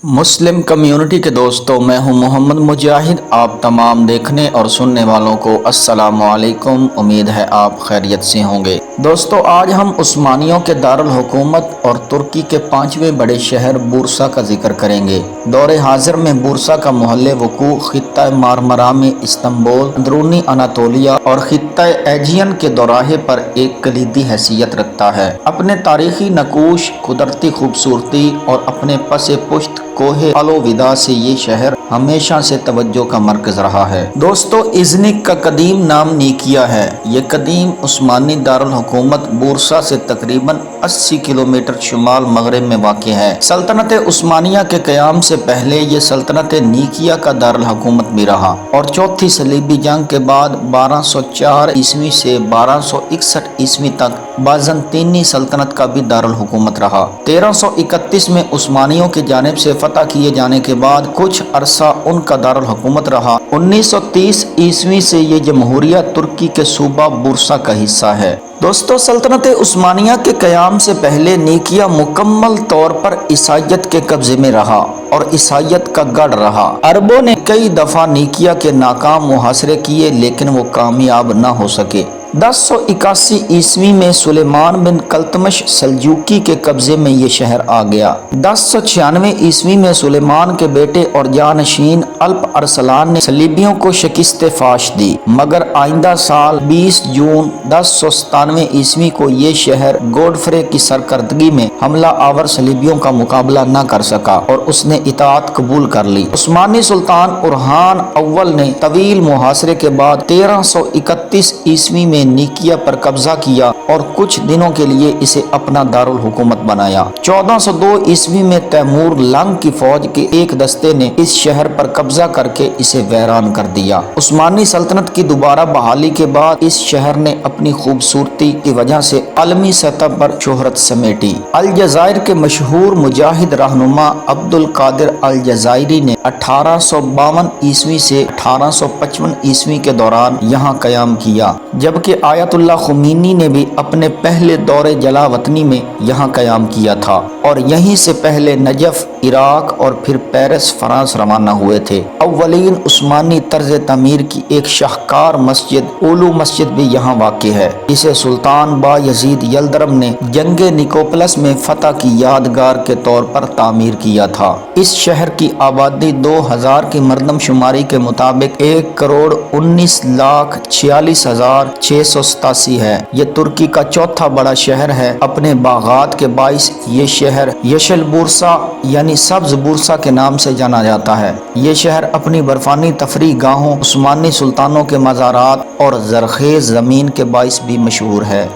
مسلم community کے دوستوں، میں ہوں محمد مجاہد۔ آپ تمام دیکھنے اور سننے والوں کو السلام علیکم۔ امید ہے آپ خیریت سے ہوں گے۔ دوستو، آج ہم عثمانیوں کے دارالحکومت اور ترکی کے 5ویں بڑے شہر بورسا کا ذکر کریں گے۔ دور حاضر میں بورسا کا محل وقوع خطہ مارمارا میں استنبول، اندرونی اناطولیہ اور خطہ ایجین کے دوراہے پر ایک کلیدی حیثیت رکھتا ہے۔ اپنے تاریخی نقوش، قدرتی خوبصورتی اور اپنے پس پشت کوہ الوداع سے یہ شہر ہمیشہ سے توجہ کا مرکز رہا ہے۔ دوستو، ازنک کا قدیم نام نیکیا ہے۔ یہ قدیم عثمانی دارالحکومت بورسا سے تقریباً 80 کلومیٹر شمال مغرب میں واقع ہے۔ سلطنت عثمانیہ کے قیام سے پہلے یہ سلطنت نیکیا کا دارالحکومت بھی رہا اور چوتھی صلیبی جنگ کے بعد 1204 عیسوی سے 1261 عیسوی تک بازنطینی سلطنت کا بھی دارالحکومت رہا۔ 1331 میں عثمانیوں کی جانب سے فتح کیے جانے کے بعد کچھ عرصہ ان کا دارالحکومت رہا۔ 1930 عیسوی سے یہ جمہوریہ ترکی کے صوبہ بورسا کا حصہ ہے۔ دوستو، سلطنت عثمانیہ کے قیام سے پہلے نیکیا مکمل طور پر عیسائیت کے قبضے میں رہا اور عیسائیت کا گڑھ رہا۔ عربوں نے کئی دفعہ نیکیا کے ناکام محاصرے کیے لیکن وہ کامیاب نہ ہو سکے۔ 1081 عیسوی میں سلیمان بن قلتمش سلجوقی کے قبضے میں یہ شہر آ گیا۔ 1096 عیسوی میں سلیمان کے بیٹے اور جانشین الپ ارسلان نے صلیبیوں کو شکست فاش دی، مگر آئندہ سال 20 جون 1097 عیسوی کو یہ شہر گوڈفرے کی سرکردگی میں حملہ آور صلیبیوں کا مقابلہ نہ کر سکا اور اس نے اطاعت قبول کر لی۔ عثمانی سلطان اورہان اول نے طویل محاصرے کے بعد 1331 عیسوی میں نیکیا پر قبضہ کیا اور کچھ دنوں کے لیے اسے اپنا دارالحکومت بنایا۔ 1402 عیسوی میں تیمور لنگ کی فوج کے ایک دستے نے اس شہر پر قبضہ کر کے اسے ویران کر دیا۔ عثمانی سلطنت کی دوبارہ بحالی کے بعد اس شہر نے اپنی خوبصورتی کی وجہ سے عالمی سطح پر شہرت سمیٹی۔ الجزائر کے مشہور مجاہد رہنما عبد القادر الجزائری نے 1852 عیسوی سے 1855 عیسوی کے دوران یہاں قیام کیا، جبکہ آیت اللہ خمینی نے بھی اپنے پہلے دور جلا وطنی میں یہاں قیام کیا تھا اور یہیں سے پہلے نجف عراق اور پھر پیرس فرانس روانہ ہوئے تھے۔ اولین عثمانی طرز تعمیر کی ایک شاہکار مسجد اولو مسجد بھی یہاں واقع ہے۔ اسے سلطان با یزید یلدرم نے جنگ نیکوپلس میں فتح کی یادگار کے طور پر تعمیر کیا تھا۔ اس شہر کی آبادی 2000 کی مردم شماری کے مطابق 1,19,46,687 ہے۔ یہ ترکی کا چوتھا بڑا شہر ہے۔ اپنے باغات کے باعث یہ شہر یشل بورسا یعنی سبز بورسا کے نام سے جانا جاتا ہے۔ یہ شہر اپنی برفانی تفریح گاہوں، عثمانی سلطانوں کے مزارات اور زرخیز زمین کے باعث بھی مشہور ہے۔